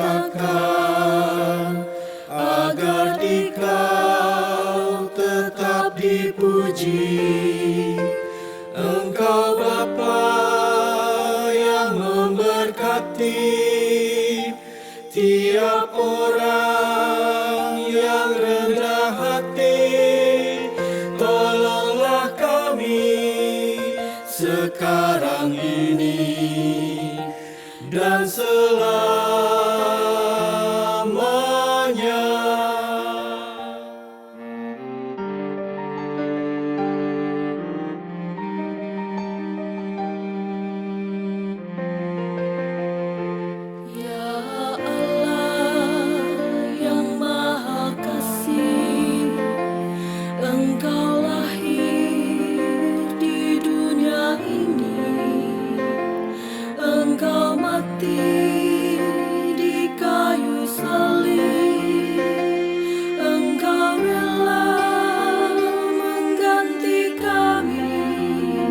ciptakan agar Dikau tetap dipuji. Engkau Bapa yang memberkati tiap orang yang rendah hati. Tolonglah kami sekarang ini dan selamanya. Ya Allah yang Maha Kasih, Engkau lahir di dunia ini, Engkau mati di kayu salib, Engkau rela mengganti kami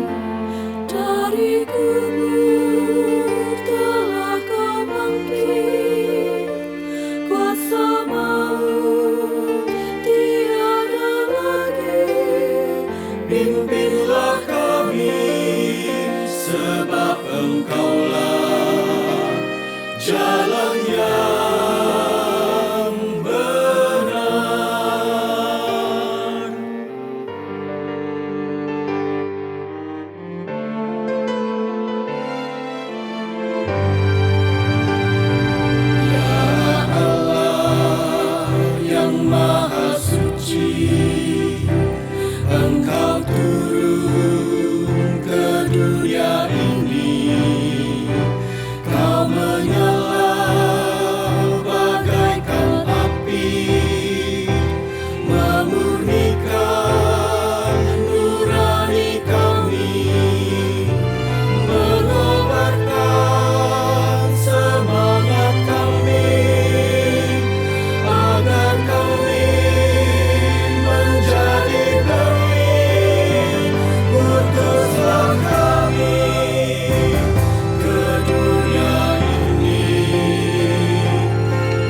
dari kubur. Telah Kau bangkit, kuasa maut tiada lagi. Pimpinlah kami, sebab Engkaulah jalan yang benar. Ya Allah yang Maha Suci, Engkau turun ke dunia ini. Kau menyala bagaikan api, memurnikan nurani kami, mengobarkan semangat kami, agar kami menjadi benih. Utuslah kami ke dunia ini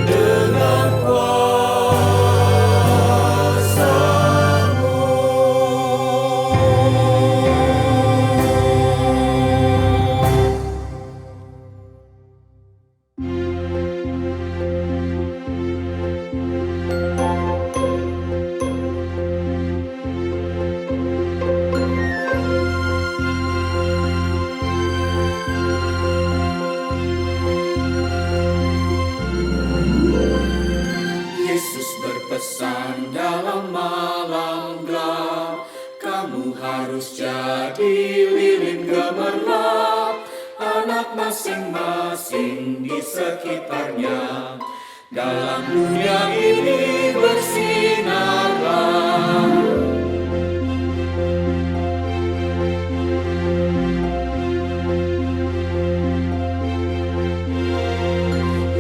dengan kuasa-Mu. Yesus berpesan dalam malam gelap, kamu harus jadi lilin gemerlap. Anak masing-masing di sekitarnya, dalam dunia ini bersinarlah.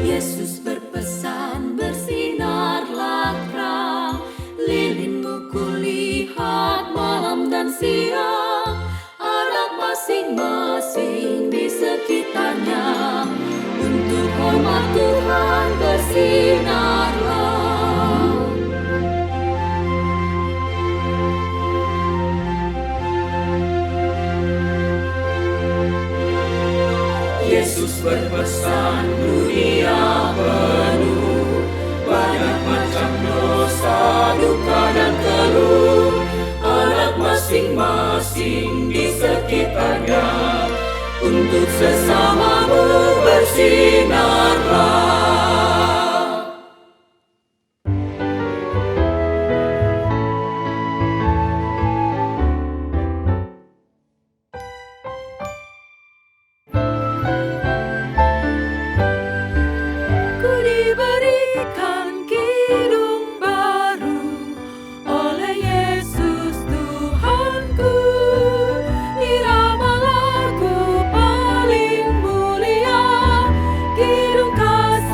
Yesus berpesan, bersinarlah terang, lilinmu kulihat malam dan siang. Anak masing-masing di sekitarnya, untuk hormat Tuhan bersinarlah. Yesus berpesan, dunia penuh banyak macam dosa, duka dan keluh. Anak masing-masing di sekitarnya, untuk sesamamu bersinarlah. Ku diberikan kidung baru oleh Yesus Tuhanku, irama lagu paling mulia, kidung kasih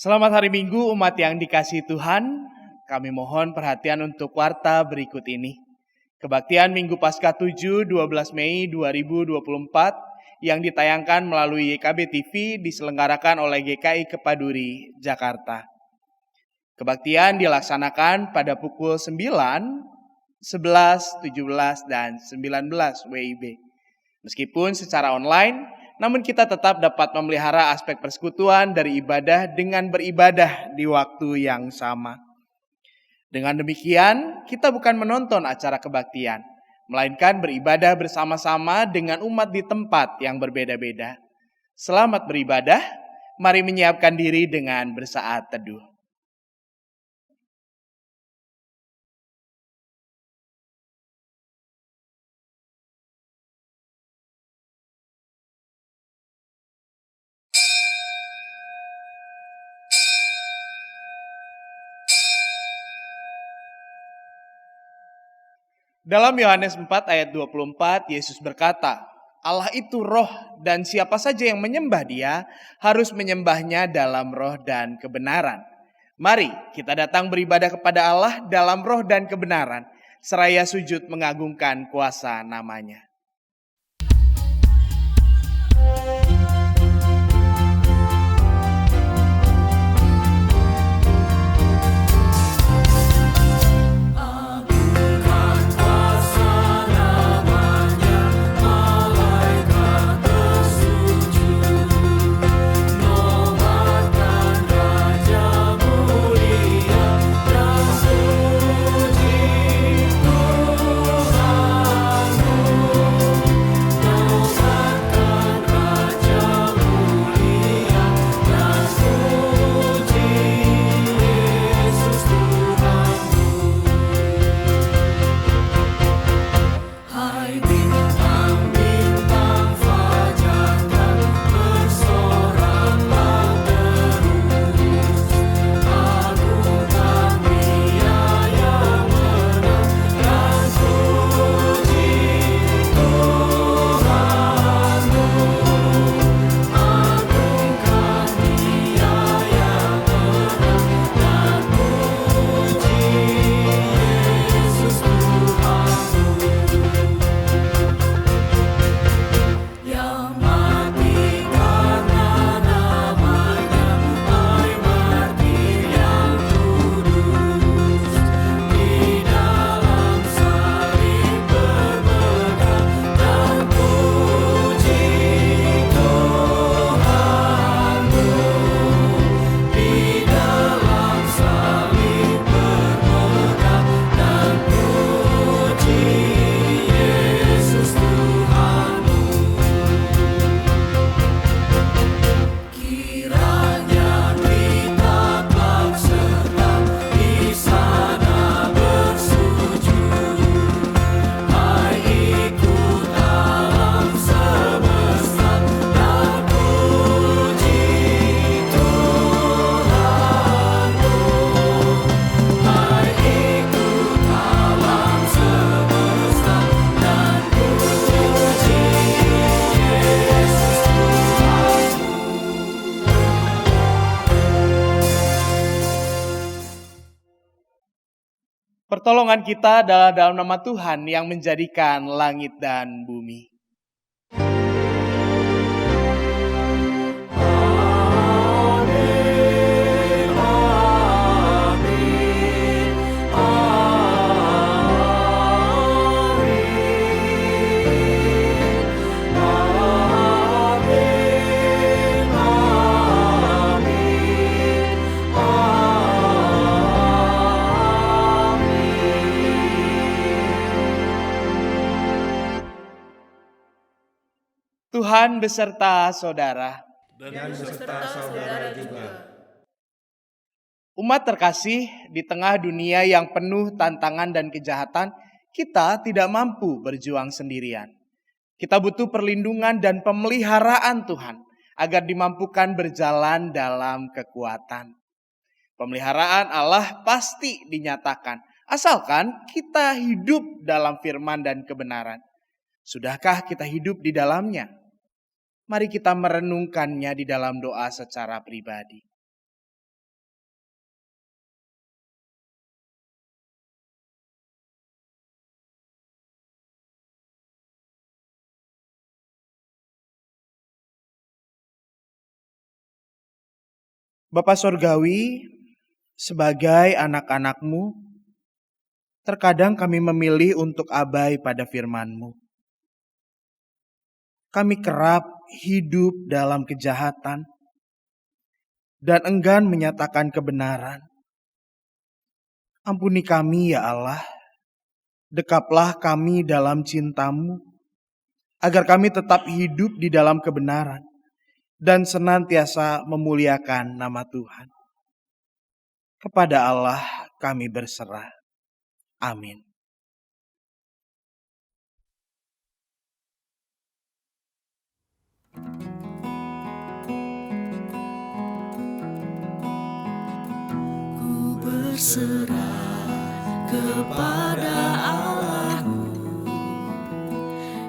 Selamat hari Minggu umat yang dikasihi Tuhan. Kami mohon perhatian untuk warta berikut ini. Kebaktian Minggu Paskah 7, 12 Mei 2024 yang ditayangkan melalui YKB TV diselenggarakan oleh GKI Kepaduri, Jakarta. Kebaktian dilaksanakan pada pukul 9, 11, 17, dan 19 WIB. Meskipun secara online, namun kita tetap dapat memelihara aspek persekutuan dari ibadah dengan beribadah di waktu yang sama. Dengan demikian, kita bukan menonton acara kebaktian, melainkan beribadah bersama-sama dengan umat di tempat yang berbeda-beda. Selamat beribadah, mari menyiapkan diri dengan bersaat teduh. Dalam Yohanes 4 ayat 24, Yesus berkata, Allah itu roh dan siapa saja yang menyembah dia harus menyembahnya dalam roh dan kebenaran. Mari kita datang beribadah kepada Allah dalam roh dan kebenaran, seraya sujud mengagungkan kuasa namanya. Pertolongan kita adalah dalam nama Tuhan yang menjadikan langit dan bumi. Tuhan beserta saudara. Dan beserta saudara juga. Umat terkasih, di tengah dunia yang penuh tantangan dan kejahatan, kita tidak mampu berjuang sendirian. Kita butuh perlindungan dan pemeliharaan Tuhan agar dimampukan berjalan dalam kekuatan. Pemeliharaan Allah pasti dinyatakan, asalkan kita hidup dalam firman dan kebenaran. Sudahkah kita hidup di dalamnya? Mari kita merenungkannya di dalam doa secara pribadi. Bapa Surgawi, sebagai anak-anak-Mu, terkadang kami memilih untuk abai pada firman-Mu. Kami kerap hidup dalam kejahatan dan enggan menyatakan kebenaran. Ampuni kami ya Allah, dekaplah kami dalam cinta-Mu, agar kami tetap hidup di dalam kebenaran dan senantiasa memuliakan nama Tuhan. Kepada Allah kami berserah. Amin. Ku berserah kepada Allah-Mu,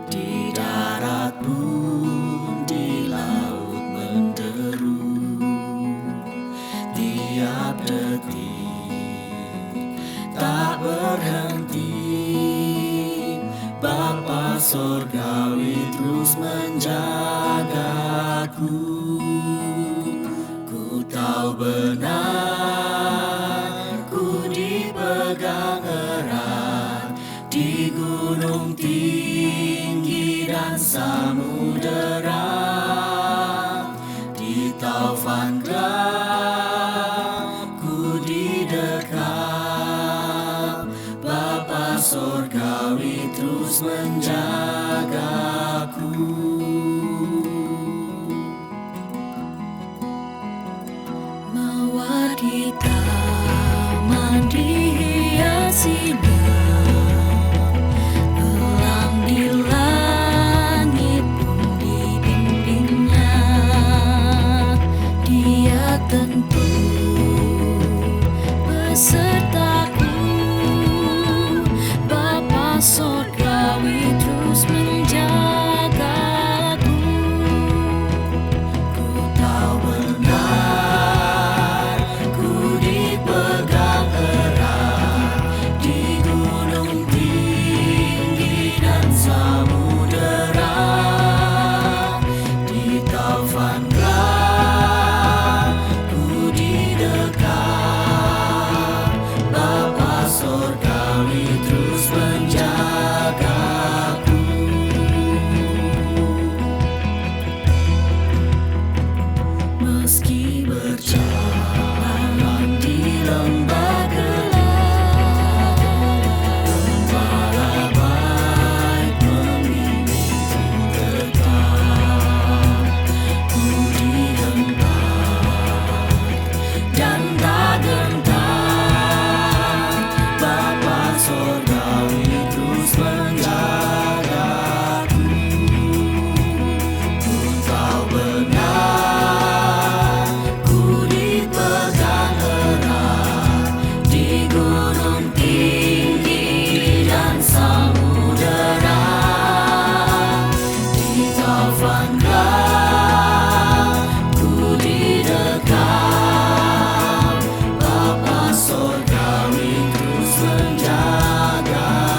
di darat pun di laut menderu, tiap detik tak berhenti. Bapa Surgawi terus menjagaku. Ku tahu benar, ku dipegang erat di gunung tinggi dan samudera, di taufan gelap ku didekap. Bapa Surgawi terus menjagaku. Mawar di taman dihiasinya, elang di langit pun di dindingnya. Dia tentu besertaku. Bapa Surgawi terus menjagaku. Ku tahu benar, ku dipegang erat di gunung tinggi dan samudera, di taufan gelap ku didekap. Bapa Surgawi terus menjagaku. Meski berjalan di lembah gelap, Gembala baik membimbingku tetap. Ku digentar dan tak gentar. Bapa Surgawi terus menjagaku. Ku tahu benar, ku dipegang erat di gunung tinggi dan samudera, di taufan gelap ku didekap. Bapa Surgawi terus menjagaku.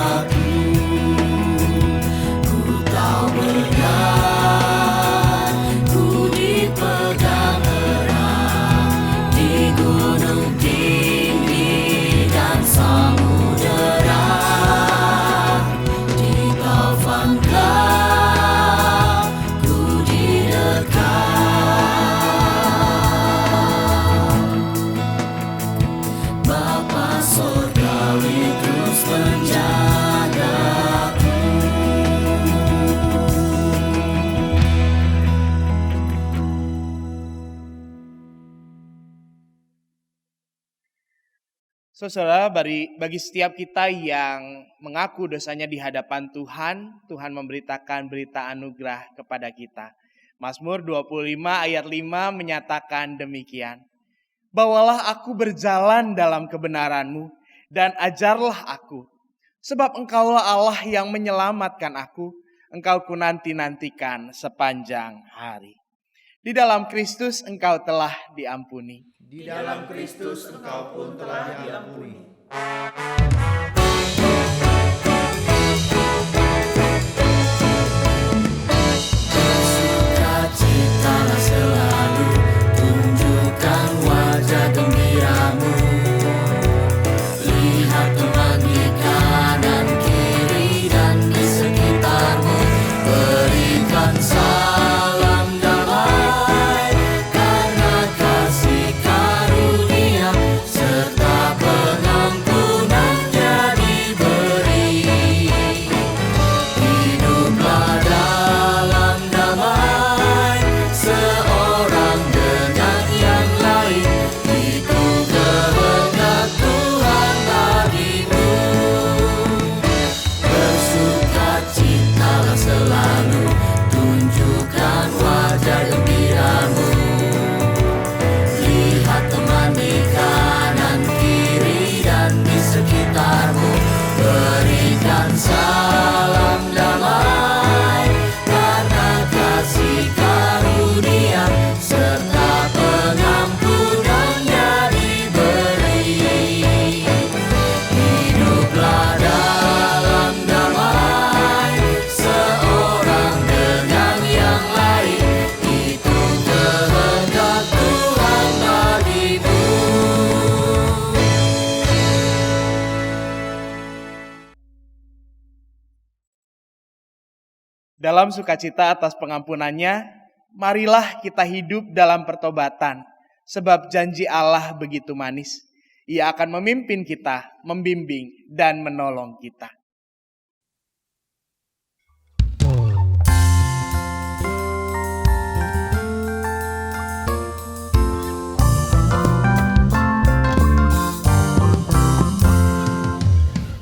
Ku tahu benar, ku dipegang erat di gunung tinggi dan samudera, di taufan gelap ku didekap. Bapa Surgawi terus menjagaku. Saudara, bagi setiap kita yang mengaku dosanya di hadapan Tuhan, Tuhan memberitakan berita anugerah kepada kita. Mazmur 25 ayat 5 menyatakan demikian. Bawalah aku berjalan dalam kebenaran-Mu dan ajarlah aku. Sebab Engkaulah Allah yang menyelamatkan aku, Engkau ku nanti-nantikan sepanjang hari. Di dalam Kristus engkau telah diampuni. Di dalam Kristus engkau pun telah diampuni. Bersukacitalah selalu, tunjukkan wajah Dalam sukacita atas pengampunannya, marilah kita hidup dalam pertobatan, sebab janji Allah begitu manis. Ia akan memimpin kita, membimbing, dan menolong kita.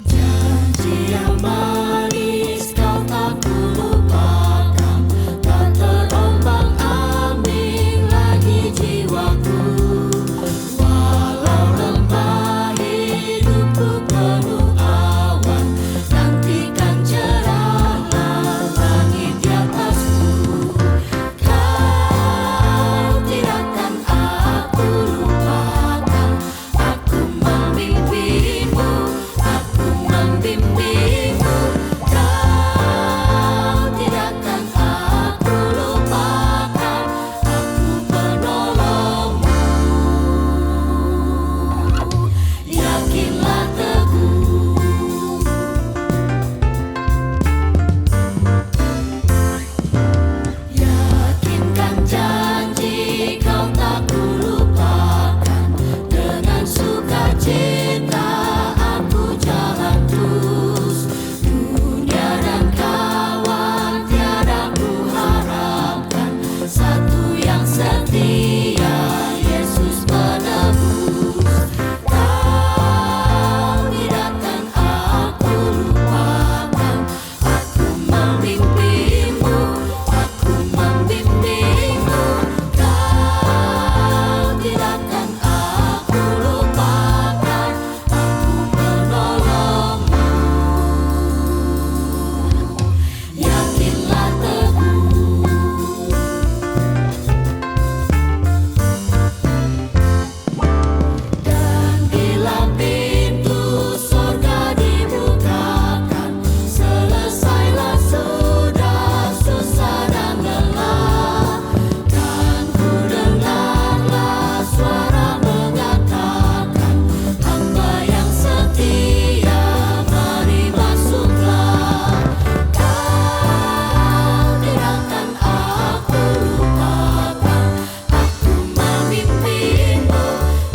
Janji yang manis kau tak kulupakan, tak terombang-ambing lagi jiwaku. Walau lembah hidupku penuh awan, nantikan cerahlah langit di atasku. Kau tidak akan aku lupakan, aku membimbingmu, aku membimbingmu. Kau tidak akan aku lupakan, aku penolongmu. Yakinlah teguh, yakinkan janji kau tak kulupakan. Dengan sukacita aku jalan terus, dunia dan kawan tiada ku harapkan, satu yang setia, Yesus penebus. Kau tidak akan aku lupakan, aku membimbingmu, aku membimbingmu. Kau tidak akan aku lupakan, aku penolongmu. Yakinlah teguh, dan bila pintu sorga dibukakan, selesailah sudah susah dan lelah. Kan ku dengarlah suara mengatakan, hamba yang setia, mari masuklah. Kau tidak akan aku lupakan, aku membimbingmu,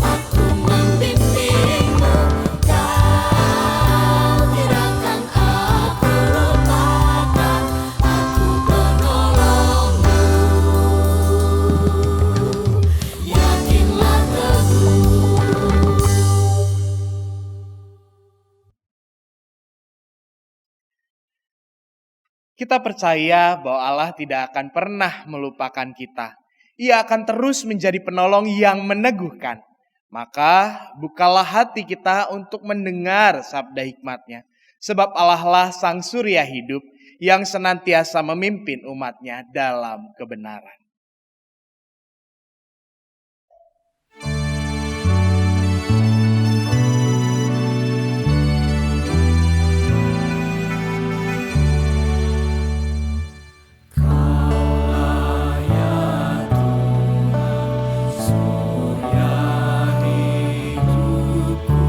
aku membimbingmu. Kau tidak akan aku lupakan, aku penolongmu. Yakinlah teguh. Kita percaya bahwa Allah tidak akan pernah melupakan kita. Ia akan terus menjadi penolong yang meneguhkan. Maka bukalah hati kita untuk mendengar sabda hikmat-Nya. Sebab Allah lah Sang Surya hidup yang senantiasa memimpin umat-Nya dalam kebenaran. Kaulah ya Tuhan, surya hidupku.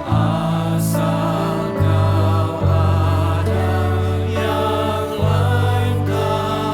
Asal Kau ada, yang lain tak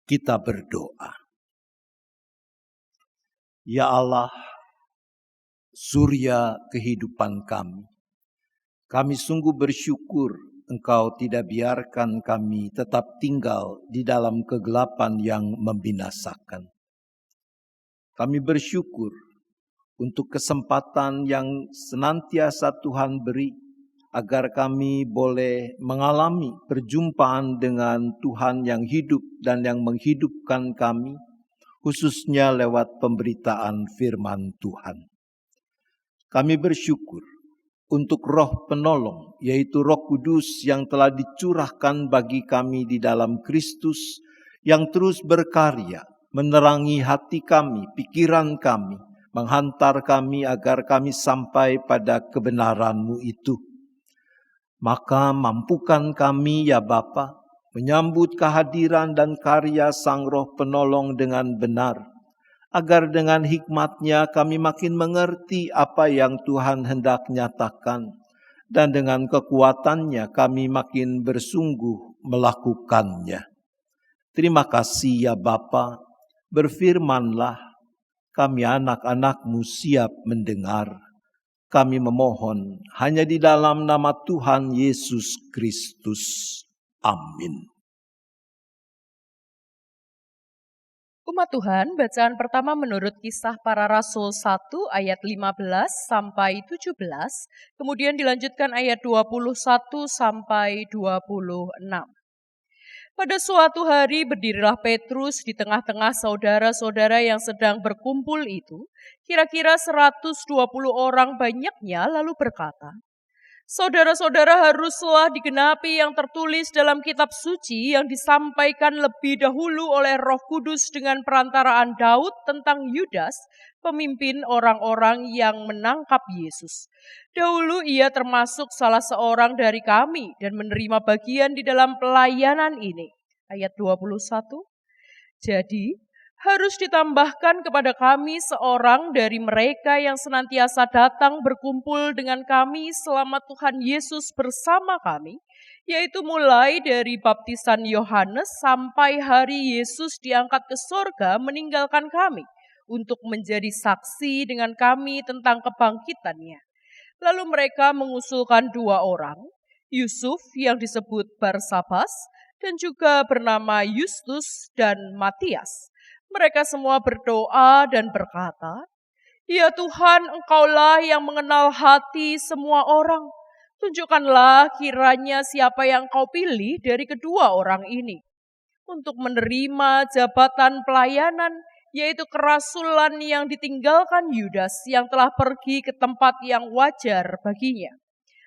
Kita berdoa. Ya Allah, surya kehidupan kami sungguh bersyukur Engkau tidak biarkan kami tetap tinggal di dalam kegelapan yang membinasakan. Kami bersyukur untuk kesempatan yang senantiasa Tuhan beri, agar kami boleh mengalami perjumpaan dengan Tuhan yang hidup dan yang menghidupkan kami, khususnya lewat pemberitaan firman Tuhan. Kami bersyukur untuk Roh Penolong, yaitu Roh Kudus yang telah dicurahkan bagi kami di dalam Kristus, yang terus berkarya, menerangi hati kami, pikiran kami, menghantar kami agar kami sampai pada kebenaran-Mu itu. Maka mampukan kami ya Bapa, menyambut kehadiran dan karya Sang Roh Penolong dengan benar, agar dengan hikmat-Nya kami makin mengerti apa yang Tuhan hendak nyatakan, dan dengan kekuatan-Nya kami makin bersungguh melakukannya. Terima kasih ya Bapa, berfirman-Lah, kami anak-anak-Mu siap mendengar. Kami memohon hanya di dalam nama Tuhan Yesus Kristus. Amin. Umat Tuhan, bacaan pertama menurut Kisah Para Rasul 1 ayat 15 sampai 17, kemudian dilanjutkan ayat 21 sampai 26. Pada suatu hari berdirilah Petrus di tengah-tengah saudara-saudara yang sedang berkumpul itu, kira-kira 120 orang banyaknya, lalu berkata, "Saudara-saudara, haruslah digenapi yang tertulis dalam kitab suci yang disampaikan lebih dahulu oleh Roh Kudus dengan perantaraan Daud tentang Yudas, pemimpin orang-orang yang menangkap Yesus. Dahulu ia termasuk salah seorang dari kami dan menerima bagian di dalam pelayanan ini." Ayat 21. Jadi, harus ditambahkan kepada kami seorang dari mereka yang senantiasa datang berkumpul dengan kami selama Tuhan Yesus bersama kami, yaitu mulai dari baptisan Yohanes sampai hari Yesus diangkat ke sorga meninggalkan kami, untuk menjadi saksi dengan kami tentang kebangkitannya. Lalu mereka mengusulkan 2 orang, Yusuf yang disebut Barsabas, dan juga bernama Justus dan Matias. Mereka semua berdoa dan berkata, "Ya Tuhan, Engkaulah yang mengenal hati semua orang. Tunjukkanlah kiranya siapa yang Kau pilih dari kedua orang ini untuk menerima jabatan pelayanan, yaitu kerasulan yang ditinggalkan Yudas yang telah pergi ke tempat yang wajar baginya."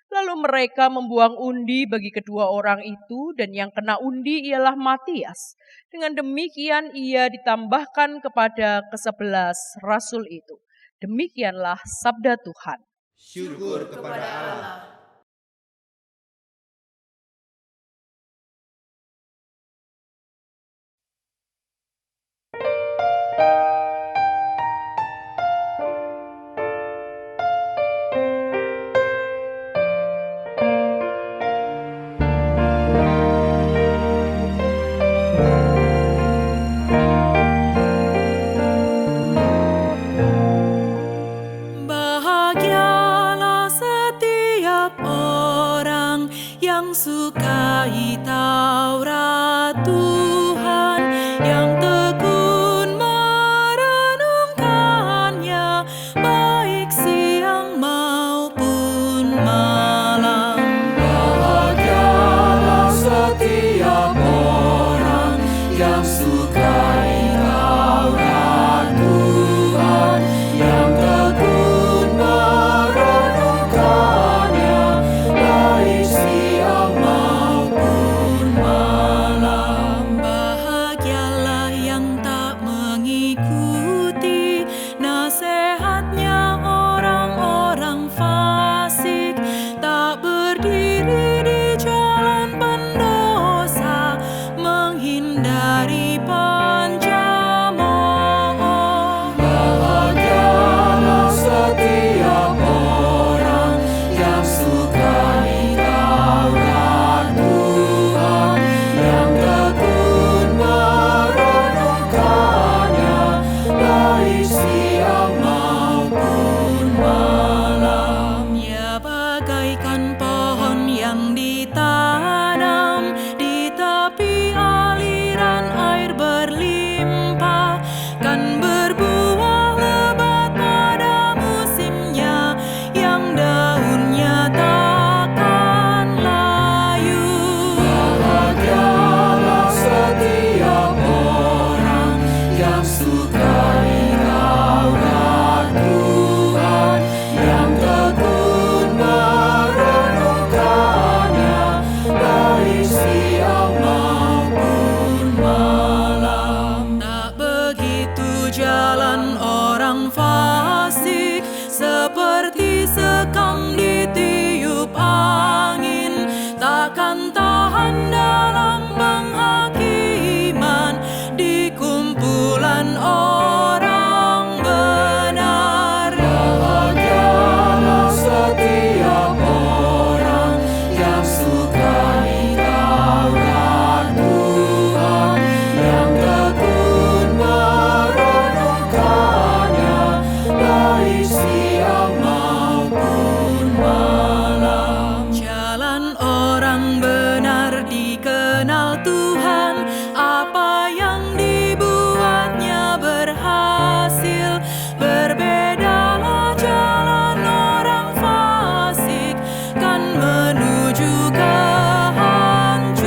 Lalu mereka membuang undi bagi kedua orang itu, dan yang kena undi ialah Matias. Dengan demikian ia ditambahkan kepada ke-11 rasul itu. Demikianlah sabda Tuhan. Syukur kepada Allah. Bahagialah setiap sekali kaulah Tuhan yang tekun merenungkannya baik siang maupun malam. Tak begitu jalan orang fasik, seperti sekam ditiup angin, takkan tahan dalam penghakiman di kumpulan orang benar. Bahagialah setiap orang yang sukani Taurat Tuhan, yang tekun merenungkannya baik siang maupun malam. Jalan orang benar dikenal Tuhan, apa yang dibuatnya berhasil. Berbedalah jalan orang fasik, kan menuju kehancuran.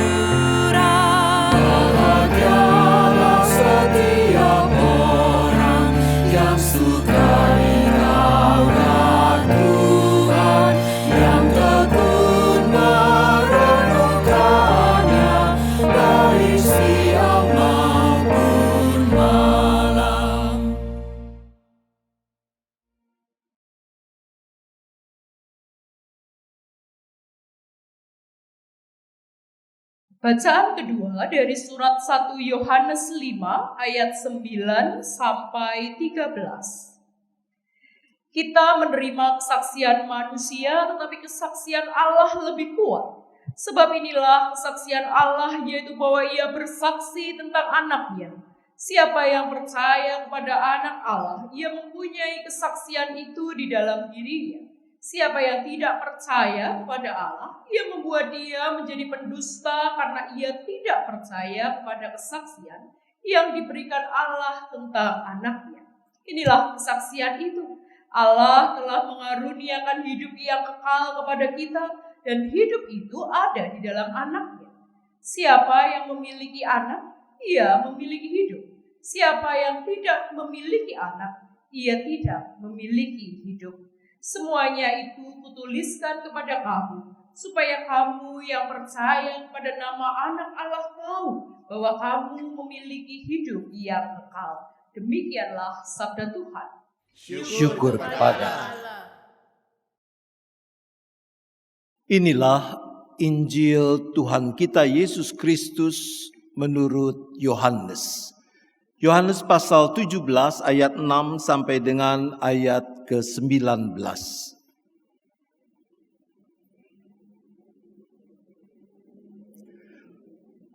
Bahagialah setiap orang yang sukani Taurat Tuhan, yang tekun merenungkannya baik siang maupun malam. Bacaan kedua dari surat 1 Yohanes 5 ayat 9 sampai 13. Kita menerima kesaksian manusia, tetapi kesaksian Allah lebih kuat. Sebab inilah kesaksian Allah, yaitu bahwa Ia bersaksi tentang anaknya. Siapa yang percaya kepada anak Allah, ia mempunyai kesaksian itu di dalam dirinya. Siapa yang tidak percaya kepada Allah, ia membuat dia menjadi pendusta karena ia tidak percaya kepada kesaksian yang diberikan Allah tentang anaknya. Inilah kesaksian itu. Allah telah mengaruniakan hidup yang kekal kepada kita, dan hidup itu ada di dalam anaknya. Siapa yang memiliki anak, ia memiliki hidup. Siapa yang tidak memiliki anak, ia tidak memiliki hidup. Semuanya itu kutuliskan kepada kamu, supaya kamu yang percaya kepada nama anak Allah tahu bahwa kamu memiliki hidup yang kekal. Demikianlah sabda Tuhan. Syukur kepada. Inilah Injil Tuhan kita Yesus Kristus menurut Yohanes. Yohanes pasal 17 ayat 6 sampai dengan ayat ke-19.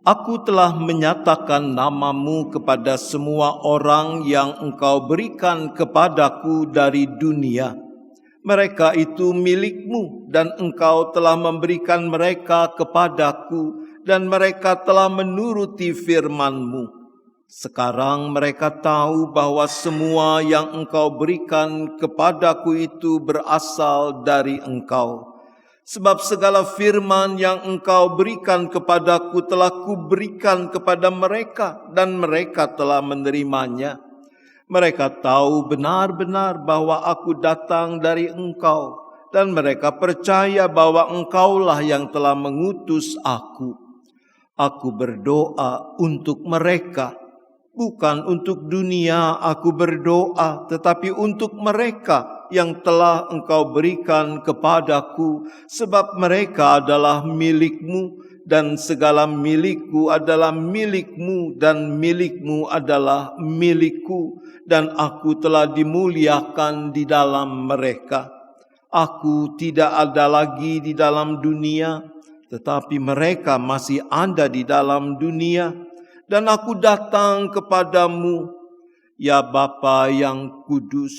Aku telah menyatakan namamu kepada semua orang yang engkau berikan kepadaku dari dunia. Mereka itu milikmu dan engkau telah memberikan mereka kepadaku dan mereka telah menuruti firman-Mu. Sekarang mereka tahu bahwa semua yang engkau berikan kepadaku itu berasal dari engkau. Sebab segala firman yang engkau berikan kepadaku telah kuberikan kepada mereka dan mereka telah menerimanya. Mereka tahu benar-benar bahwa aku datang dari engkau dan mereka percaya bahwa engkaulah yang telah mengutus aku. Aku berdoa untuk mereka. Bukan untuk dunia aku berdoa, tetapi untuk mereka yang telah engkau berikan kepadaku, sebab mereka adalah milikmu, dan segala milikku adalah milikmu, dan milikmu adalah milikku, dan aku telah dimuliakan di dalam mereka. Aku tidak ada lagi di dalam dunia, tetapi mereka masih ada di dalam dunia. Dan aku datang kepadamu, ya Bapa yang kudus,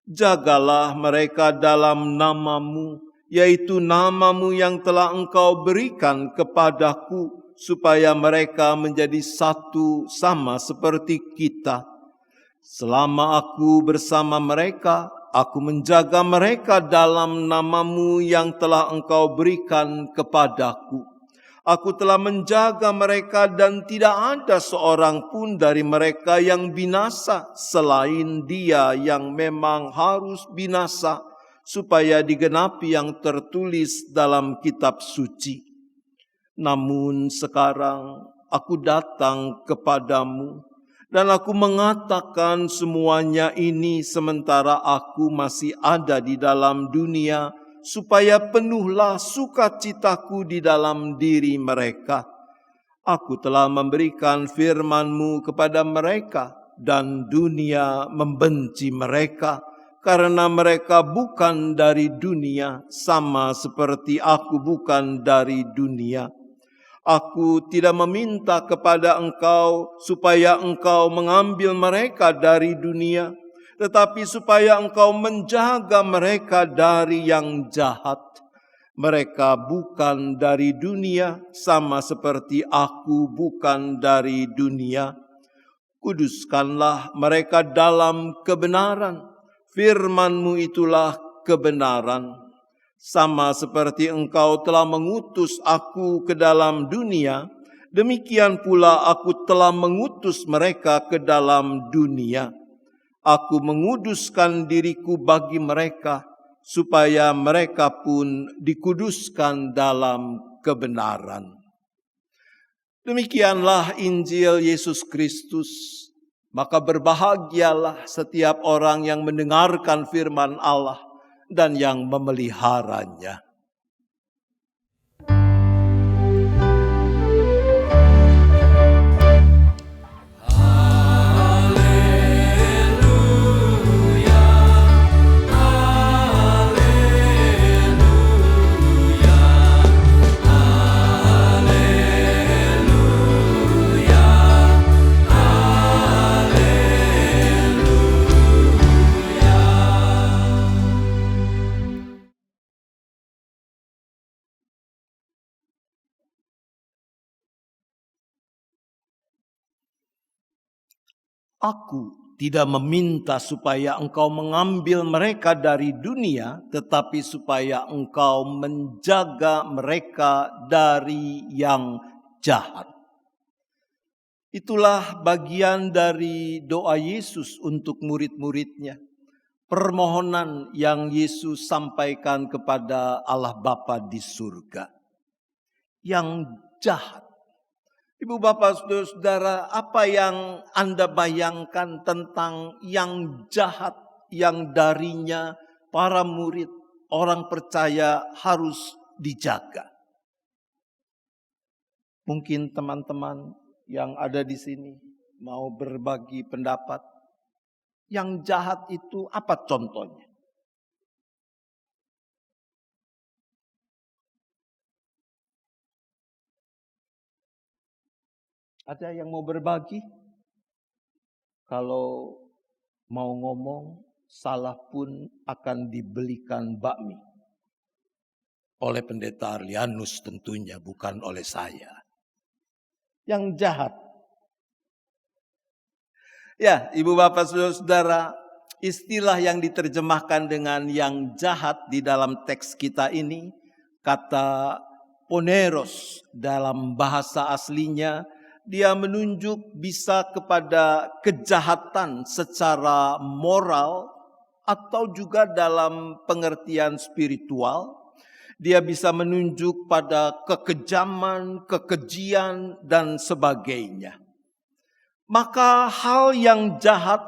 jagalah mereka dalam namamu, yaitu namamu yang telah engkau berikan kepadaku, supaya mereka menjadi satu sama seperti kita. Selama aku bersama mereka, aku menjaga mereka dalam namamu yang telah engkau berikan kepadaku. Aku telah menjaga mereka dan tidak ada seorang pun dari mereka yang binasa selain dia yang memang harus binasa, supaya digenapi yang tertulis dalam kitab suci. Namun sekarang aku datang kepadamu dan aku mengatakan semuanya ini sementara aku masih ada di dalam dunia, supaya penuhlah sukacitaku di dalam diri mereka. Aku telah memberikan firman-Mu kepada mereka, dan dunia membenci mereka, karena mereka bukan dari dunia, sama seperti aku bukan dari dunia. Aku tidak meminta kepada Engkau supaya Engkau mengambil mereka dari dunia, tetapi supaya Engkau menjaga mereka dari yang jahat. Mereka bukan dari dunia, sama seperti aku bukan dari dunia. Kuduskanlah mereka dalam kebenaran. Firman-Mu itulah kebenaran. Sama seperti Engkau telah mengutus aku ke dalam dunia, demikian pula aku telah mengutus mereka ke dalam dunia. Aku menguduskan diriku bagi mereka, supaya mereka pun dikuduskan dalam kebenaran. Demikianlah Injil Yesus Kristus. Maka berbahagialah setiap orang yang mendengarkan firman Allah dan yang memeliharanya. Aku tidak meminta supaya Engkau mengambil mereka dari dunia, tetapi supaya Engkau menjaga mereka dari yang jahat. Itulah bagian dari doa Yesus untuk murid-muridnya. Permohonan yang Yesus sampaikan kepada Allah Bapa di surga. Yang jahat. Ibu bapak saudara-saudara, apa yang Anda bayangkan tentang yang jahat yang darinya para murid, orang percaya harus dijaga? Mungkin teman-teman yang ada di sini mau berbagi pendapat. Yang jahat itu apa contohnya? Ada yang mau berbagi? Kalau mau ngomong, salah pun akan dibelikan bakmi. Oleh pendeta Arlianus tentunya, bukan oleh saya. Yang jahat. Ya, ibu bapak saudara-saudara, istilah yang diterjemahkan dengan yang jahat di dalam teks kita ini, kata poneros dalam bahasa aslinya, dia menunjuk bisa kepada kejahatan secara moral atau juga dalam pengertian spiritual. Dia bisa menunjuk pada kekejaman, kekejian, dan sebagainya. Maka hal yang jahat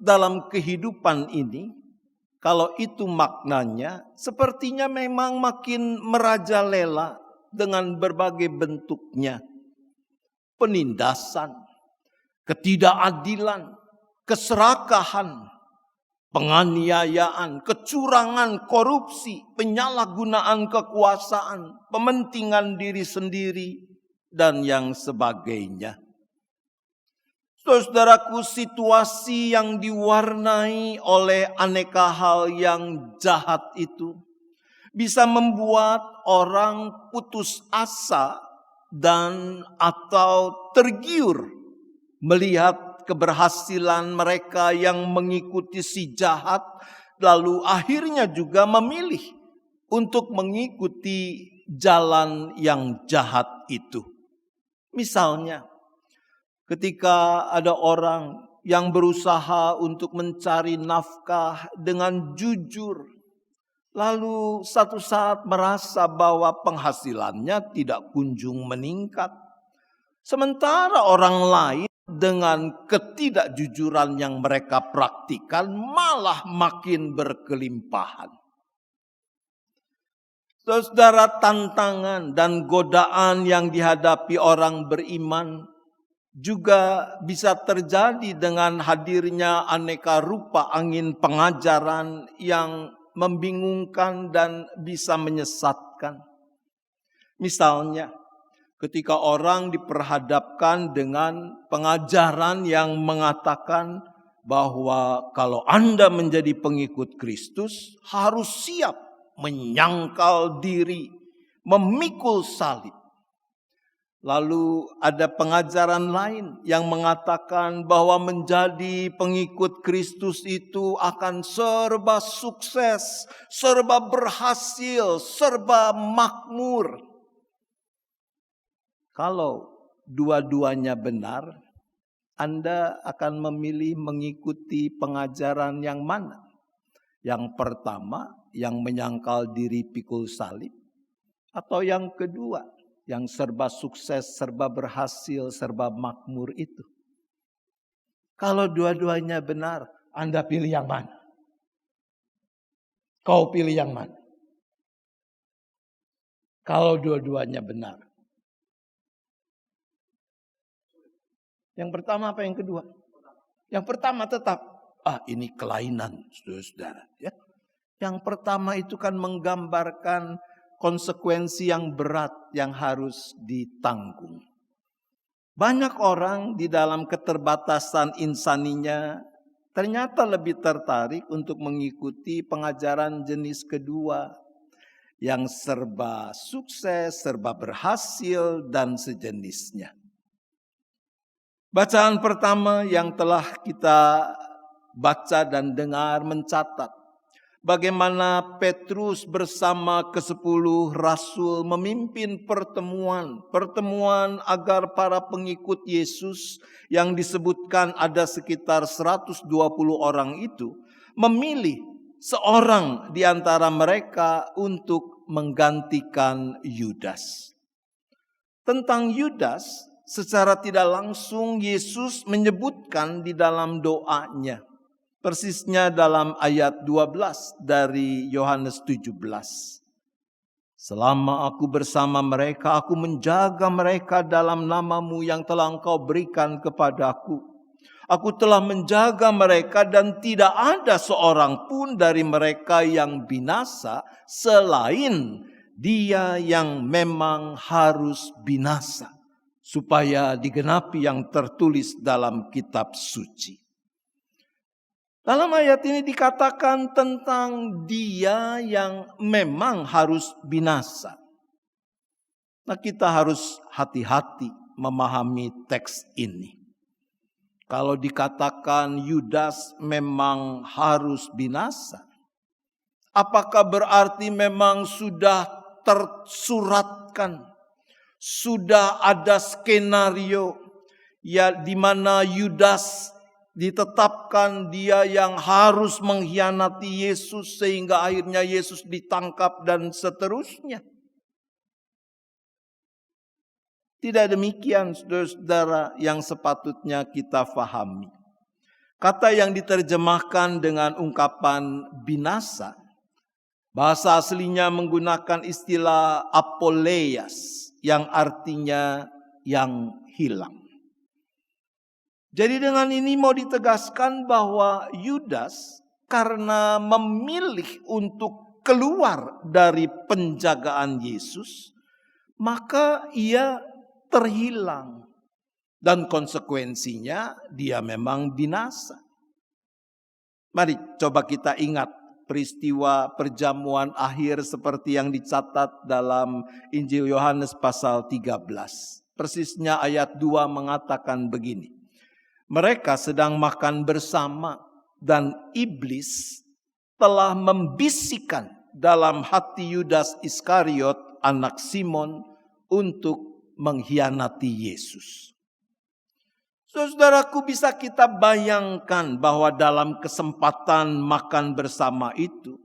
dalam kehidupan ini, kalau itu maknanya, sepertinya memang makin merajalela dengan berbagai bentuknya. Penindasan, ketidakadilan, keserakahan, penganiayaan, kecurangan, korupsi, penyalahgunaan kekuasaan, pementingan diri sendiri, dan yang sebagainya. Saudaraku, situasi yang diwarnai oleh aneka hal yang jahat itu bisa membuat orang putus asa dan atau tergiur melihat keberhasilan mereka yang mengikuti si jahat, lalu akhirnya juga memilih untuk mengikuti jalan yang jahat itu. Misalnya, ketika ada orang yang berusaha untuk mencari nafkah dengan jujur, lalu satu saat merasa bahwa penghasilannya tidak kunjung meningkat. Sementara orang lain dengan ketidakjujuran yang mereka praktikan malah makin berkelimpahan. Saudara, tantangan dan godaan yang dihadapi orang beriman juga bisa terjadi dengan hadirnya aneka rupa angin pengajaran yang membingungkan dan bisa menyesatkan. Misalnya, ketika orang diperhadapkan dengan pengajaran yang mengatakan bahwa kalau Anda menjadi pengikut Kristus harus siap menyangkal diri, memikul salib. Lalu ada pengajaran lain yang mengatakan bahwa menjadi pengikut Kristus itu akan serba sukses, serba berhasil, serba makmur. Kalau dua-duanya benar, Anda akan memilih mengikuti pengajaran yang mana? Yang pertama, yang menyangkal diri pikul salib, atau yang kedua, yang serba sukses, serba berhasil, serba makmur itu. Kalau dua-duanya benar, Anda pilih yang mana? Kau pilih yang mana? Kalau dua-duanya benar. Yang pertama apa yang kedua? Yang pertama tetap, ini kelainan, saudara. Ya. Yang pertama itu kan menggambarkan konsekuensi yang berat yang harus ditanggung. Banyak orang di dalam keterbatasan insaninya ternyata lebih tertarik untuk mengikuti pengajaran jenis kedua yang serba sukses, serba berhasil, dan sejenisnya. Bacaan pertama yang telah kita baca dan dengar mencatat bagaimana Petrus bersama ke-10 rasul memimpin pertemuan agar para pengikut Yesus yang disebutkan ada sekitar 120 orang itu memilih seorang di antara mereka untuk menggantikan Yudas. Tentang Yudas, secara tidak langsung Yesus menyebutkan di dalam doanya. Persisnya dalam ayat 12 dari Yohanes 17. Selama aku bersama mereka, aku menjaga mereka dalam nama-Mu yang telah Engkau berikan kepadaku. Aku telah menjaga mereka dan tidak ada seorang pun dari mereka yang binasa selain dia yang memang harus binasa. Supaya digenapi yang tertulis dalam kitab suci. Dalam ayat ini dikatakan tentang dia yang memang harus binasa. Nah, kita harus hati-hati memahami teks ini. Kalau dikatakan Yudas memang harus binasa, apakah berarti memang sudah tersuratkan, sudah ada skenario ya di mana Yudas ditetapkan dia yang harus mengkhianati Yesus sehingga akhirnya Yesus ditangkap dan seterusnya? Tidak demikian, saudara-saudara, yang sepatutnya kita fahami. Kata yang diterjemahkan dengan ungkapan binasa, bahasa aslinya menggunakan istilah apoleias yang artinya yang hilang. Jadi dengan ini mau ditegaskan bahwa Yudas karena memilih untuk keluar dari penjagaan Yesus, maka ia terhilang. Dan konsekuensinya dia memang binasa. Mari coba kita ingat peristiwa perjamuan akhir seperti yang dicatat dalam Injil Yohanes pasal 13. Persisnya ayat 2 mengatakan begini. Mereka sedang makan bersama dan iblis telah membisikkan dalam hati Yudas Iskariot, anak Simon, untuk mengkhianati Yesus. Saudaraku, bisa kita bayangkan bahwa dalam kesempatan makan bersama itu,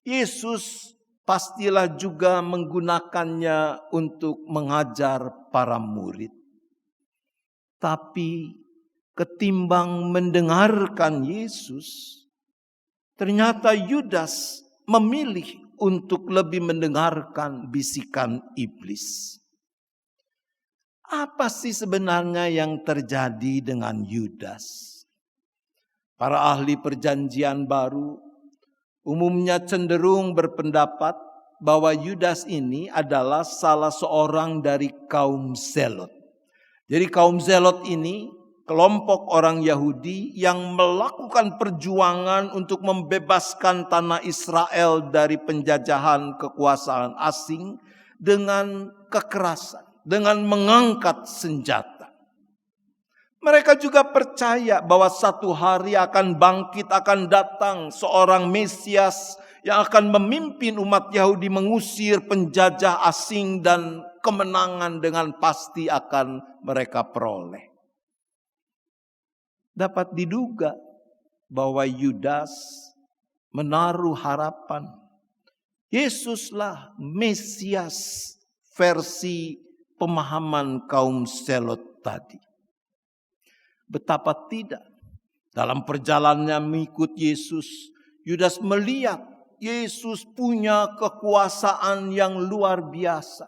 Yesus pastilah juga menggunakannya untuk mengajar para murid. Tapi ketimbang mendengarkan Yesus, ternyata Yudas memilih untuk lebih mendengarkan bisikan iblis. Apa sih sebenarnya yang terjadi dengan Yudas? Para ahli perjanjian baru umumnya cenderung berpendapat bahwa Yudas ini adalah salah seorang dari kaum Zelot. Jadi kaum Zelot ini kelompok orang Yahudi yang melakukan perjuangan untuk membebaskan tanah Israel dari penjajahan kekuasaan asing dengan kekerasan, dengan mengangkat senjata. Mereka juga percaya bahwa satu hari akan bangkit, akan datang seorang Mesias yang akan memimpin umat Yahudi mengusir penjajah asing, dan kemenangan dengan pasti akan mereka peroleh. Dapat diduga bahwa Yudas menaruh harapan Yesuslah Mesias versi pemahaman kaum Zelot tadi. Betapa tidak, dalam perjalanannya mengikut Yesus, Yudas melihat Yesus punya kekuasaan yang luar biasa.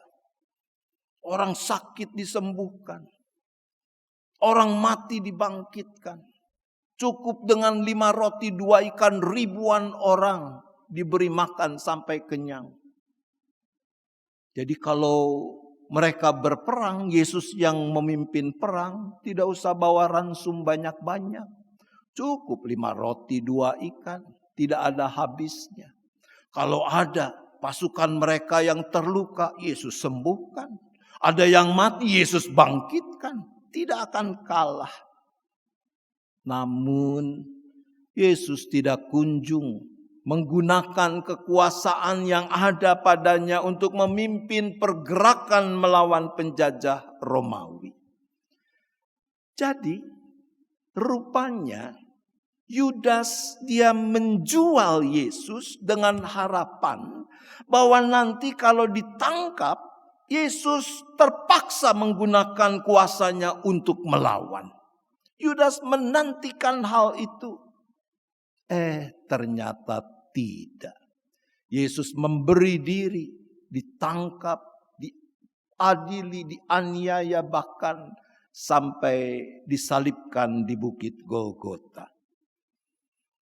Orang sakit disembuhkan, orang mati dibangkitkan. Cukup dengan 5 roti 2 ikan, ribuan orang diberi makan sampai kenyang. Jadi kalau mereka berperang, Yesus yang memimpin perang, tidak usah bawa ransum banyak-banyak. Cukup 5 roti 2 ikan, tidak ada habisnya. Kalau ada pasukan mereka yang terluka, Yesus sembuhkan. Ada yang mati, Yesus bangkitkan. Tidak akan kalah. Namun Yesus tidak kunjung menggunakan kekuasaan yang ada padanya untuk memimpin pergerakan melawan penjajah Romawi. Jadi rupanya Yudas dia menjual Yesus dengan harapan bahwa nanti kalau ditangkap, Yesus terpaksa menggunakan kuasanya untuk melawan. Yudas menantikan hal itu. Ternyata tidak. Yesus memberi diri, ditangkap, diadili, dianiaya, bahkan sampai disalibkan di Bukit Golgota.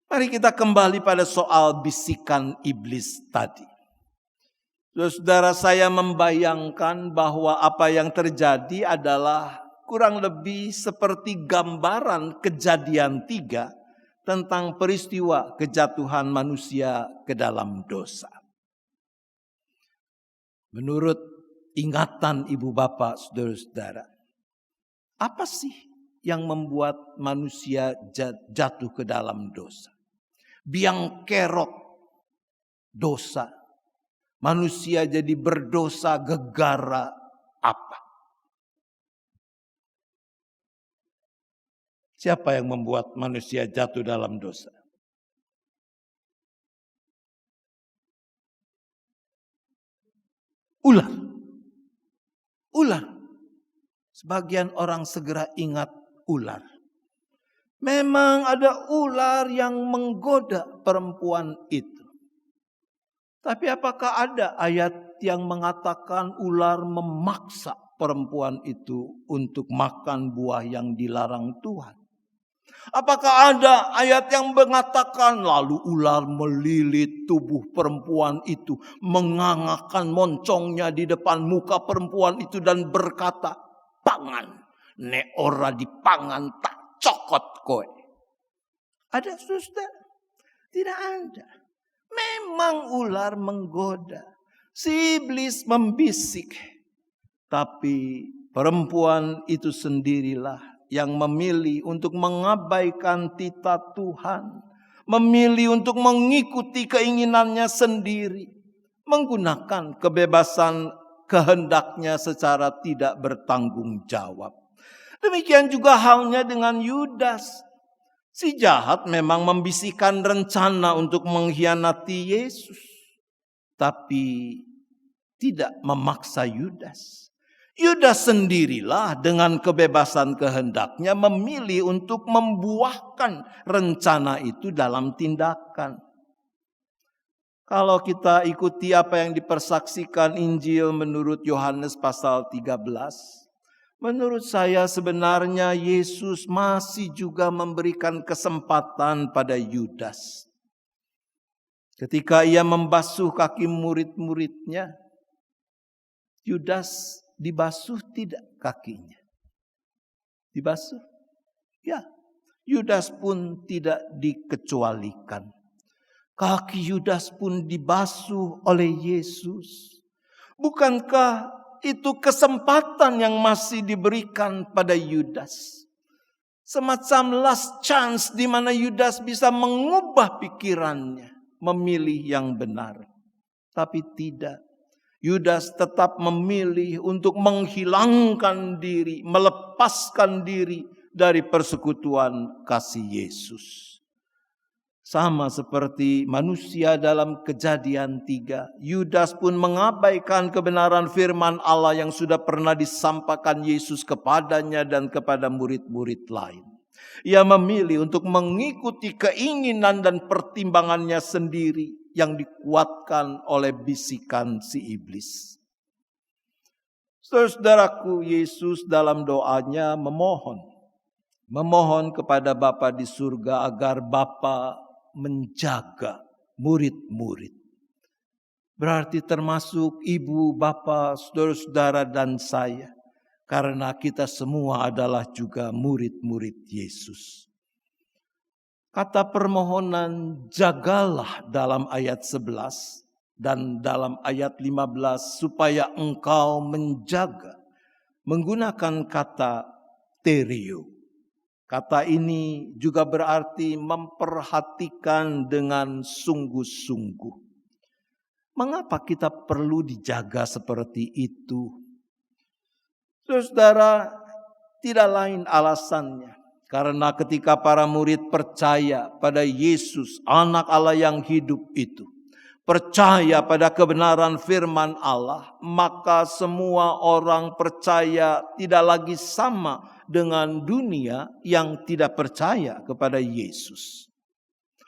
Mari kita kembali pada soal bisikan iblis tadi. Saudara, saya membayangkan bahwa apa yang terjadi adalah kurang lebih seperti gambaran Kejadian 3 tentang peristiwa kejatuhan manusia ke dalam dosa. Menurut ingatan ibu bapak, saudara-saudara, apa sih yang membuat manusia jatuh ke dalam dosa? Biang kerok dosa. Manusia jadi berdosa gegara apa? Siapa yang membuat manusia jatuh dalam dosa? Ular. Ular. Sebagian orang segera ingat ular. Memang ada ular yang menggoda perempuan itu. Tapi apakah ada ayat yang mengatakan ular memaksa perempuan itu untuk makan buah yang dilarang Tuhan? Apakah ada ayat yang mengatakan lalu ular melilit tubuh perempuan itu, mengangakkan moncongnya di depan muka perempuan itu dan berkata, "Pangan, nek ora dipangan tak cokot kowe." Ada, saudara? Tidak ada. Memang ular menggoda, si iblis membisik, tapi perempuan itu sendirilah yang memilih untuk mengabaikan titah Tuhan, memilih untuk mengikuti keinginannya sendiri, menggunakan kebebasan kehendaknya secara tidak bertanggung jawab. Demikian juga halnya dengan Yudas. Si jahat memang membisikkan rencana untuk mengkhianati Yesus, tapi tidak memaksa Yudas. Yudas sendirilah dengan kebebasan kehendaknya memilih untuk membuahkan rencana itu dalam tindakan. Kalau kita ikuti apa yang dipersaksikan Injil menurut Yohanes pasal 13, menurut saya sebenarnya Yesus masih juga memberikan kesempatan pada Yudas. Ketika ia membasuh kaki murid-muridnya, Yudas dibasuh tidak kakinya? Dibasuh? Ya, Yudas pun tidak dikecualikan. Kaki Yudas pun dibasuh oleh Yesus. Bukankah itu kesempatan yang masih diberikan pada Yudas? Semacam last chance di mana Yudas bisa mengubah pikirannya, memilih yang benar. Tapi tidak. Yudas tetap memilih untuk menghilangkan diri, melepaskan diri dari persekutuan kasih Yesus. Sama seperti manusia dalam Kejadian 3, Yudas pun mengabaikan kebenaran firman Allah yang sudah pernah disampaikan Yesus kepadanya dan kepada murid-murid lain. Ia memilih untuk mengikuti keinginan dan pertimbangannya sendiri yang dikuatkan oleh bisikan si iblis. Saudaraku, Yesus dalam doanya memohon kepada Bapa di surga agar Bapa menjaga murid-murid. Berarti termasuk ibu, bapa, saudara-saudara dan saya. Karena kita semua adalah juga murid-murid Yesus. Kata permohonan jagalah dalam ayat 11 dan dalam ayat 15 supaya engkau menjaga. Menggunakan kata terio. Kata ini juga berarti memperhatikan dengan sungguh-sungguh. Mengapa kita perlu dijaga seperti itu? Saudara, tidak lain alasannya. Karena ketika para murid percaya pada Yesus, anak Allah yang hidup itu, percaya pada kebenaran firman Allah, maka semua orang percaya tidak lagi sama dengan dunia yang tidak percaya kepada Yesus.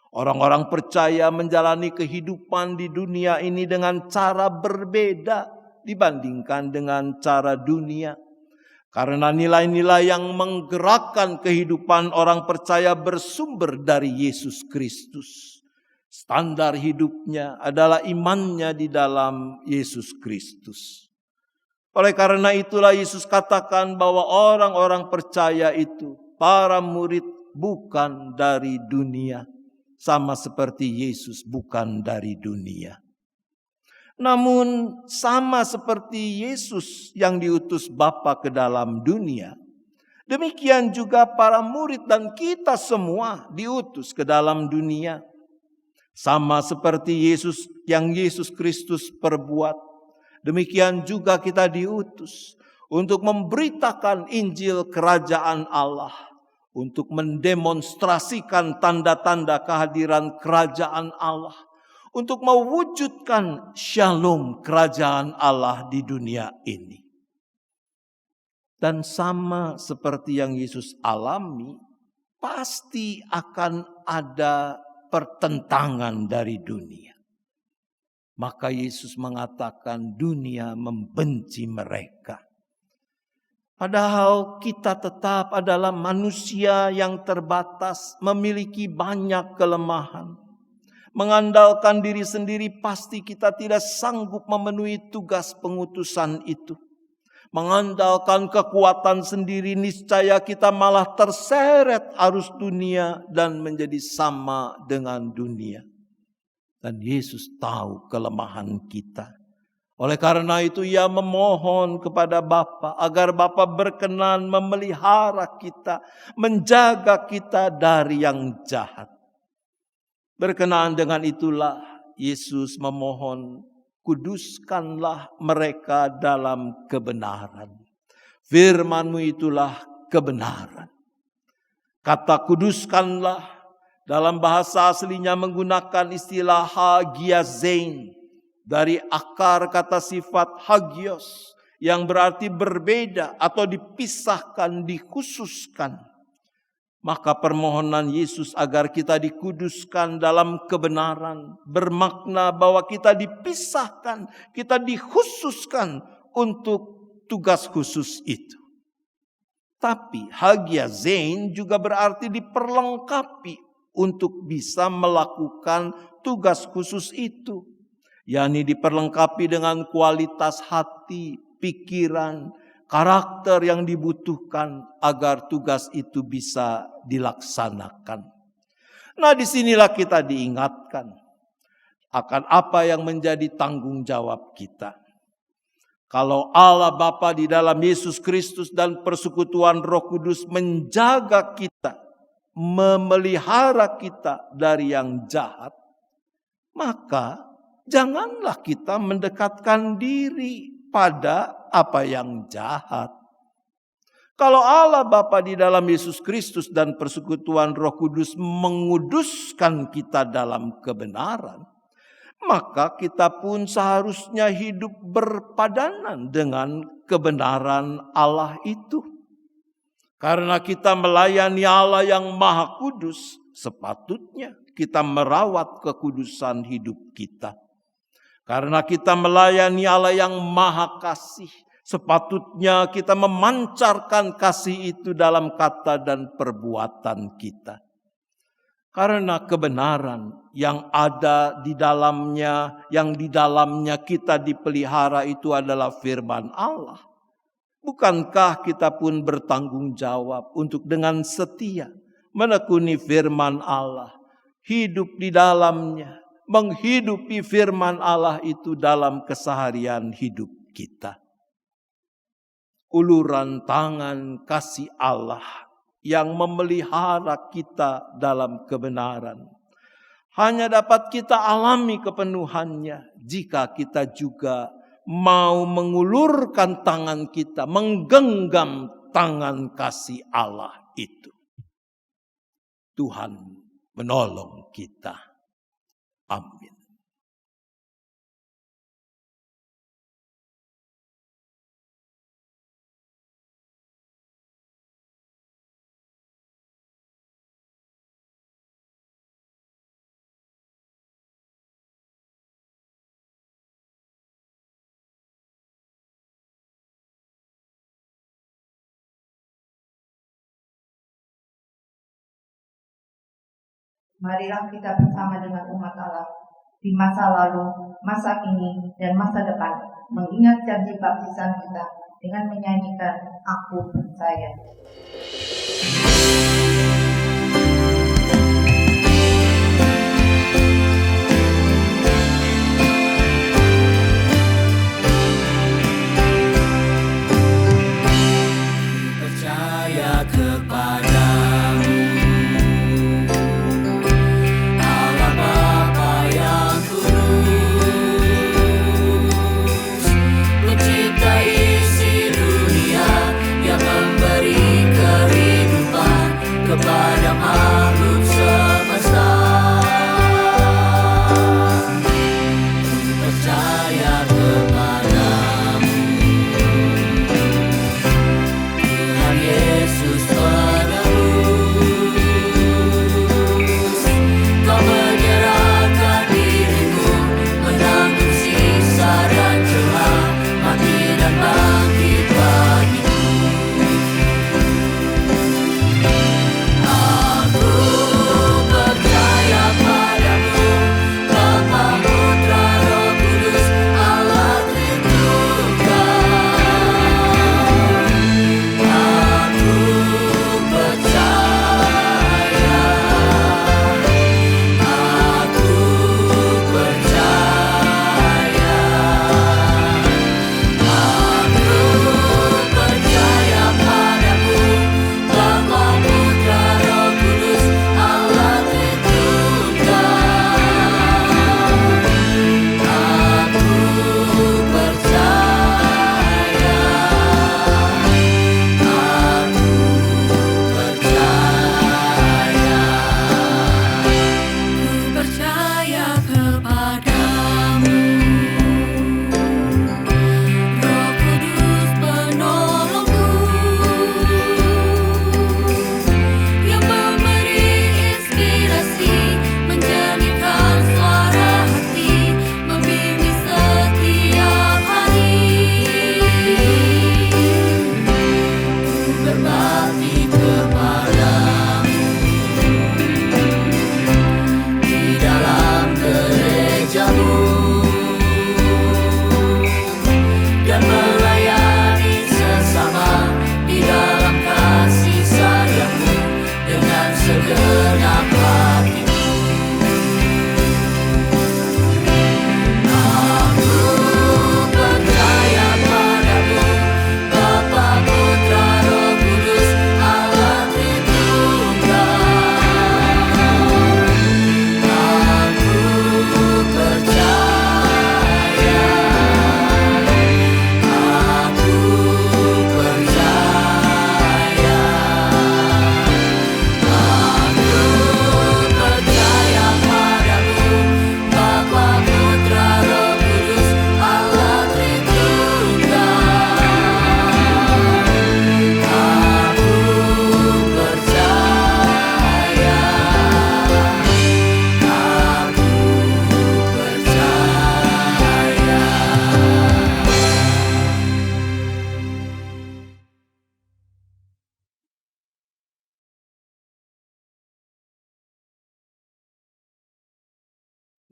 Orang-orang percaya menjalani kehidupan di dunia ini dengan cara berbeda dibandingkan dengan cara dunia. Karena nilai-nilai yang menggerakkan kehidupan orang percaya bersumber dari Yesus Kristus. Standar hidupnya adalah imannya di dalam Yesus Kristus. Oleh karena itulah Yesus katakan bahwa orang-orang percaya itu, para murid bukan dari dunia. Sama seperti Yesus bukan dari dunia. Namun sama seperti Yesus yang diutus Bapa ke dalam dunia, demikian juga para murid dan kita semua diutus ke dalam dunia. Sama seperti Yesus yang Yesus Kristus perbuat, demikian juga kita diutus untuk memberitakan Injil Kerajaan Allah, untuk mendemonstrasikan tanda-tanda kehadiran Kerajaan Allah, untuk mewujudkan shalom Kerajaan Allah di dunia ini. Dan sama seperti yang Yesus alami, pasti akan ada pertentangan dari dunia. Maka Yesus mengatakan dunia membenci mereka. Padahal kita tetap adalah manusia yang terbatas, memiliki banyak kelemahan. Mengandalkan diri sendiri pasti kita tidak sanggup memenuhi tugas pengutusan itu. Mengandalkan kekuatan sendiri niscaya kita malah terseret arus dunia dan menjadi sama dengan dunia. Dan Yesus tahu kelemahan kita. Oleh karena itu ia memohon kepada Bapa agar Bapa berkenan memelihara kita, menjaga kita dari yang jahat. Berkenaan dengan itulah Yesus memohon kuduskanlah mereka dalam kebenaran. Firman-Mu itulah kebenaran. Kata kuduskanlah dalam bahasa aslinya menggunakan istilah hagiazein dari akar kata sifat hagios yang berarti berbeda atau dipisahkan, dikhususkan. Maka permohonan Yesus agar kita dikuduskan dalam kebenaran bermakna bahwa kita dipisahkan, kita dikhususkan untuk tugas khusus itu. Tapi hagiazein juga berarti diperlengkapi untuk bisa melakukan tugas khusus itu. yakni diperlengkapi dengan kualitas hati, pikiran, karakter yang dibutuhkan agar tugas itu bisa dilaksanakan. Nah, disinilah kita diingatkan akan apa yang menjadi tanggung jawab kita. Kalau Allah Bapa di dalam Yesus Kristus dan persekutuan Roh Kudus menjaga kita, memelihara kita dari yang jahat, maka janganlah kita mendekatkan diri pada apa yang jahat. Kalau Allah Bapa di dalam Yesus Kristus dan persekutuan Roh Kudus menguduskan kita dalam kebenaran, maka kita pun seharusnya hidup berpadanan dengan kebenaran Allah itu. Karena kita melayani Allah yang Maha Kudus, sepatutnya kita merawat kekudusan hidup kita. Karena kita melayani Allah yang Maha Kasih, sepatutnya kita memancarkan kasih itu dalam kata dan perbuatan kita. Karena kebenaran yang ada di dalamnya, yang di dalamnya kita dipelihara itu adalah firman Allah. Bukankah kita pun bertanggung jawab untuk dengan setia menekuni firman Allah, hidup di dalamnya, menghidupi firman Allah itu dalam keseharian hidup kita. Uluran tangan kasih Allah yang memelihara kita dalam kebenaran hanya dapat kita alami kepenuhannya jika kita juga mau mengulurkan tangan kita, menggenggam tangan kasih Allah itu. Tuhan menolong kita. Amin. Marilah kita bersama dengan umat Allah di masa lalu, masa kini, dan masa depan mengingat janji baptisan kita dengan menyanyikan Aku Percaya. Percaya kepadamu, kehidupan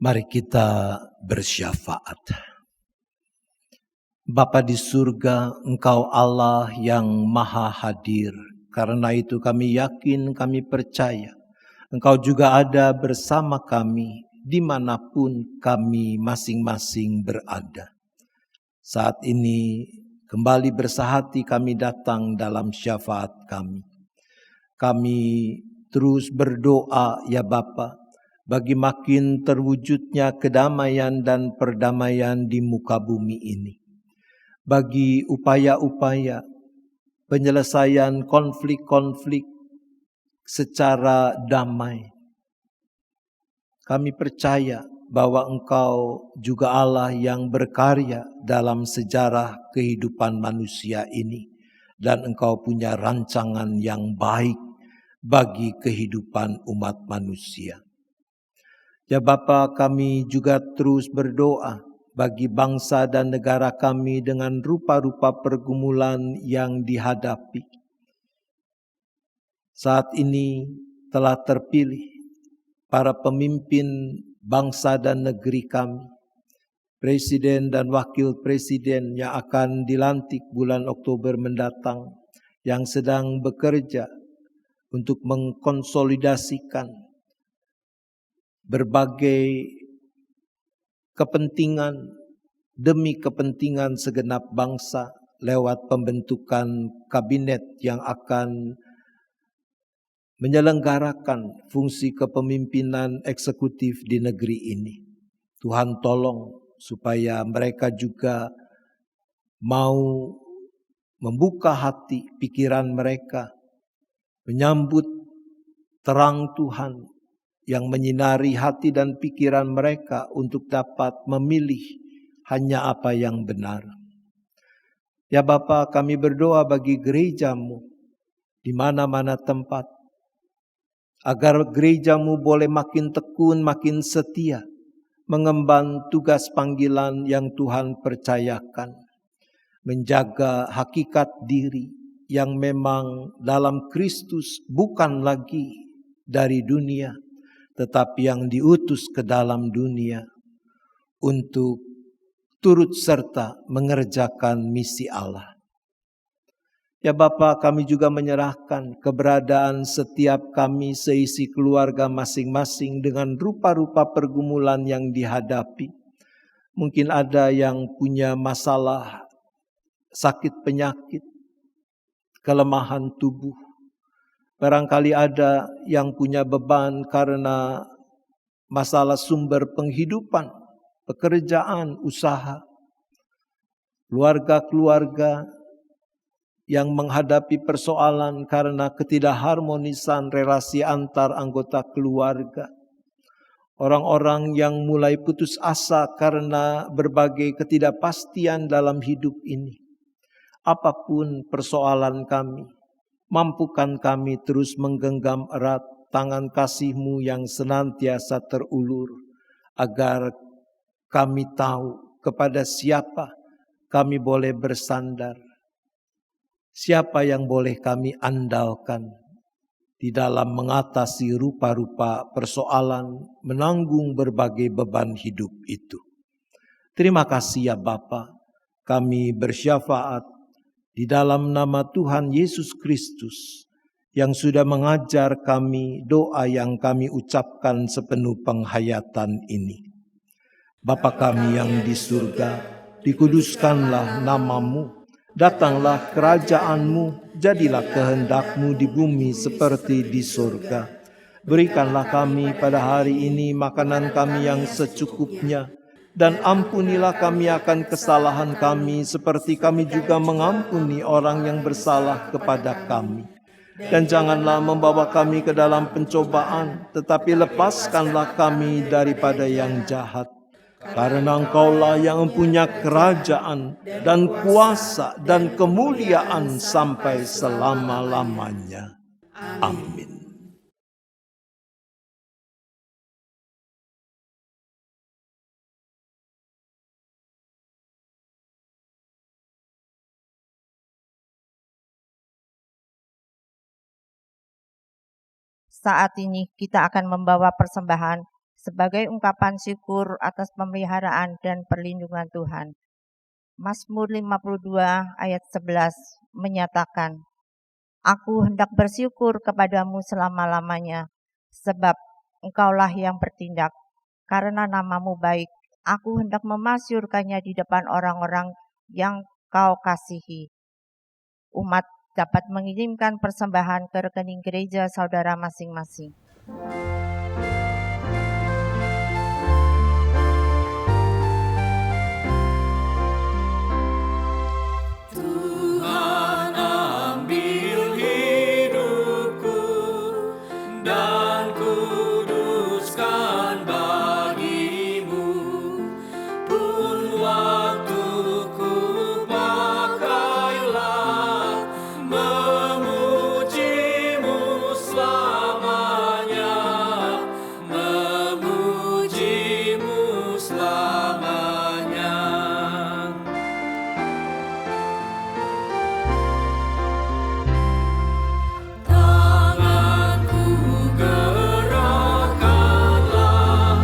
Mari kita bersyafaat. Bapa di surga, Engkau Allah yang maha hadir. Karena itu kami yakin, kami percaya. Engkau juga ada bersama kami dimanapun kami masing-masing berada. Saat ini kembali bersahati kami datang dalam syafaat kami. Kami terus berdoa ya Bapa, bagi makin terwujudnya kedamaian dan perdamaian di muka bumi ini. Bagi upaya-upaya penyelesaian konflik-konflik secara damai. Kami percaya bahwa Engkau juga Allah yang berkarya dalam sejarah kehidupan manusia ini. Dan Engkau punya rancangan yang baik bagi kehidupan umat manusia. Ya Bapa, kami juga terus berdoa bagi bangsa dan negara kami dengan rupa-rupa pergumulan yang dihadapi. Saat ini telah terpilih para pemimpin bangsa dan negeri kami, Presiden dan Wakil Presiden yang akan dilantik bulan Oktober mendatang, yang sedang bekerja untuk mengkonsolidasikan berbagai kepentingan demi kepentingan segenap bangsa lewat pembentukan kabinet yang akan menyelenggarakan fungsi kepemimpinan eksekutif di negeri ini. Tuhan tolong supaya mereka juga mau membuka hati, pikiran mereka, menyambut terang Tuhan yang menyinari hati dan pikiran mereka untuk dapat memilih hanya apa yang benar. Ya Bapa, kami berdoa bagi gerejamu di mana-mana tempat, agar gerejamu boleh makin tekun, makin setia, mengemban tugas panggilan yang Tuhan percayakan, menjaga hakikat diri yang memang dalam Kristus bukan lagi dari dunia, tetapi yang diutus ke dalam dunia untuk turut serta mengerjakan misi Allah. Ya Bapa, kami juga menyerahkan keberadaan setiap kami seisi keluarga masing-masing dengan rupa-rupa pergumulan yang dihadapi. Mungkin ada yang punya masalah sakit penyakit, kelemahan tubuh. Barangkali ada yang punya beban karena masalah sumber penghidupan, pekerjaan, usaha. Keluarga-keluarga yang menghadapi persoalan karena ketidakharmonisan relasi antar anggota keluarga. Orang-orang yang mulai putus asa karena berbagai ketidakpastian dalam hidup ini. Apapun persoalan kami, mampukan kami terus menggenggam erat tangan kasih-Mu yang senantiasa terulur, agar kami tahu kepada siapa kami boleh bersandar, siapa yang boleh kami andalkan di dalam mengatasi rupa-rupa persoalan, menanggung berbagai beban hidup itu. Terima kasih ya Bapa, kami bersyafaat di dalam nama Tuhan Yesus Kristus yang sudah mengajar kami doa yang kami ucapkan sepenuh penghayatan ini. Bapa kami yang di surga, dikuduskanlah nama-Mu, datanglah kerajaan-Mu, jadilah kehendak-Mu di bumi seperti di surga. Berikanlah kami pada hari ini makanan kami yang secukupnya, dan ampunilah kami akan kesalahan kami seperti kami juga mengampuni orang yang bersalah kepada kami. Dan janganlah membawa kami ke dalam pencobaan, tetapi lepaskanlah kami daripada yang jahat. Karena Engkaulah yang mempunyai kerajaan dan kuasa dan kemuliaan sampai selama-lamanya. Amin. Saat ini kita akan membawa persembahan sebagai ungkapan syukur atas pemeliharaan dan perlindungan Tuhan. Mazmur 52 ayat 11 menyatakan, Aku hendak bersyukur kepadamu selama-lamanya, sebab Engkaulah yang bertindak. Karena namamu baik, aku hendak memasyurkannya di depan orang-orang yang Kau kasihi. Umat dapat mengirimkan persembahan ke rekening gereja saudara masing-masing. Tuhan ambil hidupku dan kuduskan bagimu, pun waktuku pakailah memujimu selamanya, memujimu selamanya. Tanganku gerakkanlah,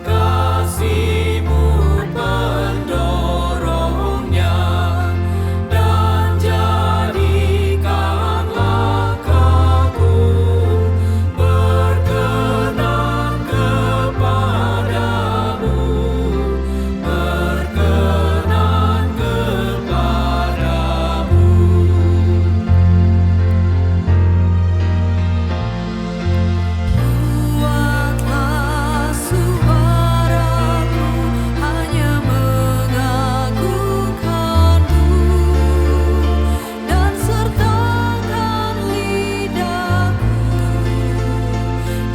kasih-Mu pendorongnya, dan jadikanlah kaku berkenan kepadamu, berkenan kepadamu. Buatlah suaraku hanya mengagungkan-Mu, dan sertakan lidahku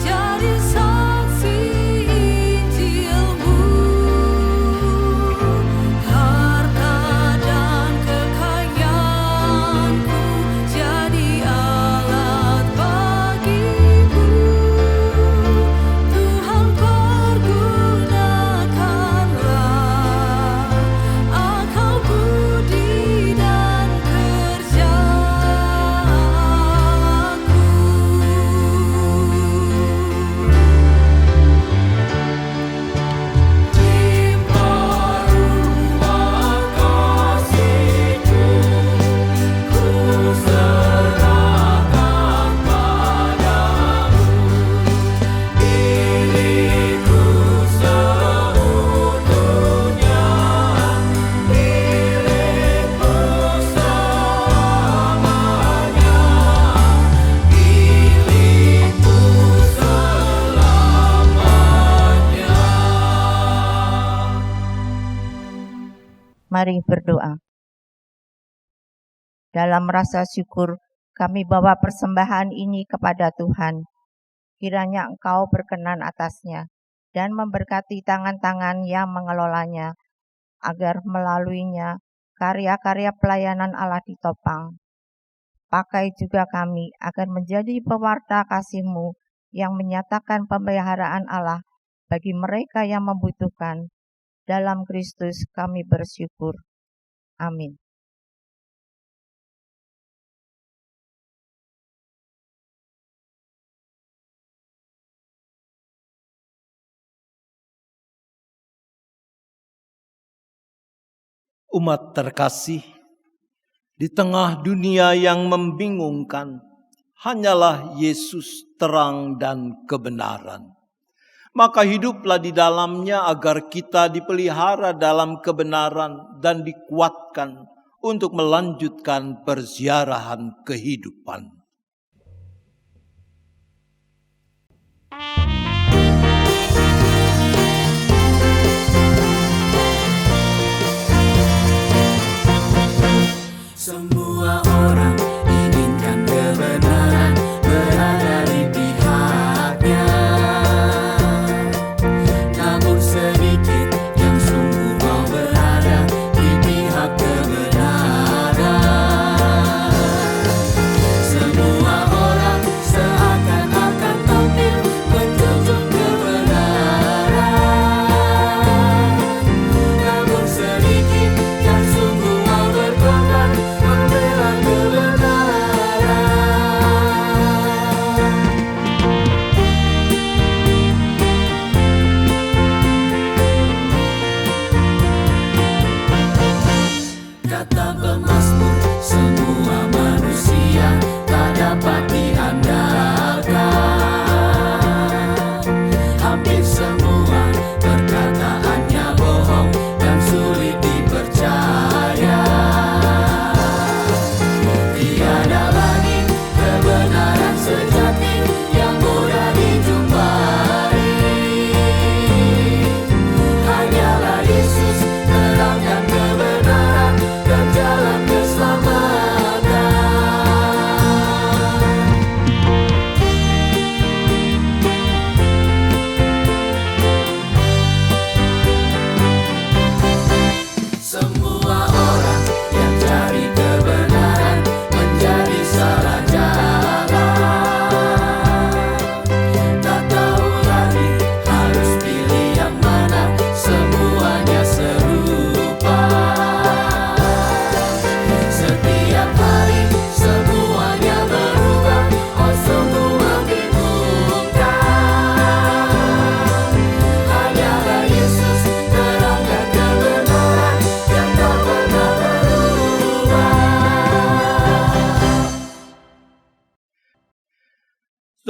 jadi saksi Injil-Mu. Harta dan kekayaanku jadi alat bagi-Mu. Tuhan pergunakanlah akal budi dan kerjaku. Limpah ruah kasih-Mu, ku serahkan padamu. Diriku seutuhnya, milik-Mu selamanya, milik-Mu selamanya. Mari berdoa. Dalam rasa syukur, kami bawa persembahan ini kepada Tuhan. Kiranya Engkau berkenan atasnya dan memberkati tangan-tangan yang mengelolanya, agar melaluinya karya-karya pelayanan Allah ditopang. Pakai juga kami agar menjadi pewarta kasih-Mu yang menyatakan pemeliharaan Allah bagi mereka yang membutuhkan. Dalam Kristus kami bersyukur. Amin. Umat terkasih, di tengah dunia yang membingungkan, hanyalah Yesus terang dan kebenaran. Maka hiduplah di dalamnya agar kita dipelihara dalam kebenaran dan dikuatkan untuk melanjutkan perziarahan kehidupan. Semua orang inginkan kebenaran berada di pihaknya, namun sedikit yang sungguh mau berada di pihak kebenaran.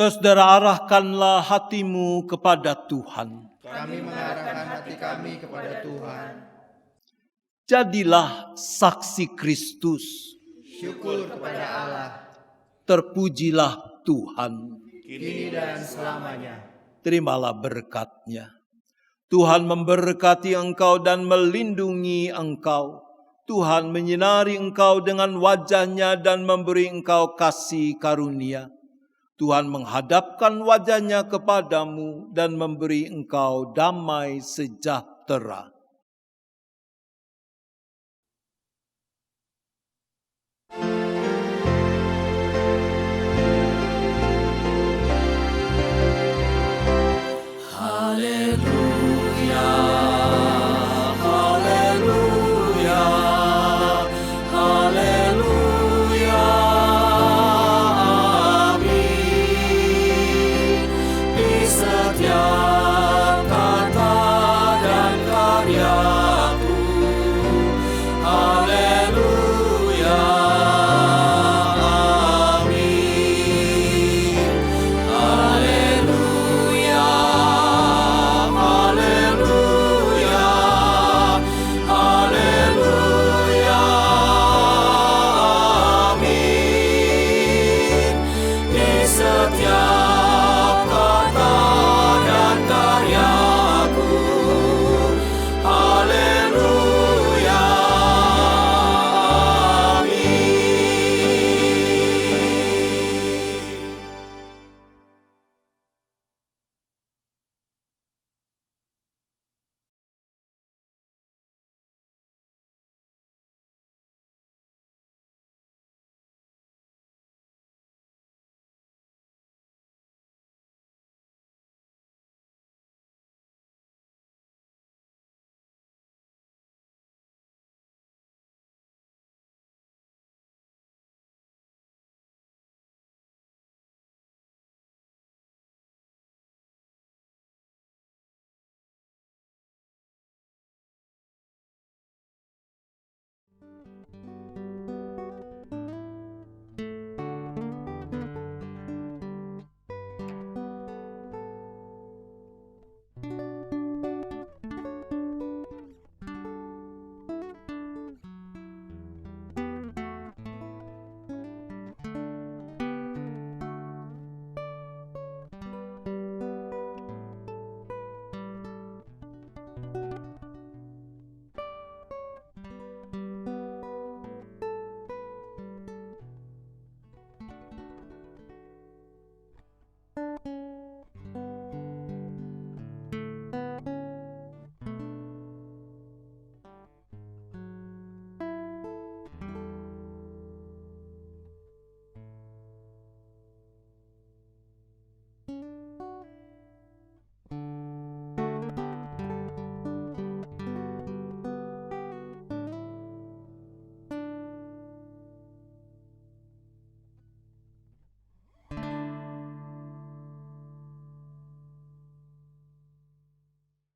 Saudara, arahkanlah hatimu kepada Tuhan. Kami mengarahkan hati kami kepada Tuhan. Jadilah saksi Kristus. Syukur kepada Allah, Terpujilah Tuhan. kini dan selamanya. Terimalah berkat-Nya. Tuhan memberkati engkau dan melindungi engkau. Tuhan menyinari engkau dengan wajah-Nya dan memberi engkau kasih karunia. Tuhan menghadapkan wajah-Nya kepadamu dan memberi engkau damai sejahtera.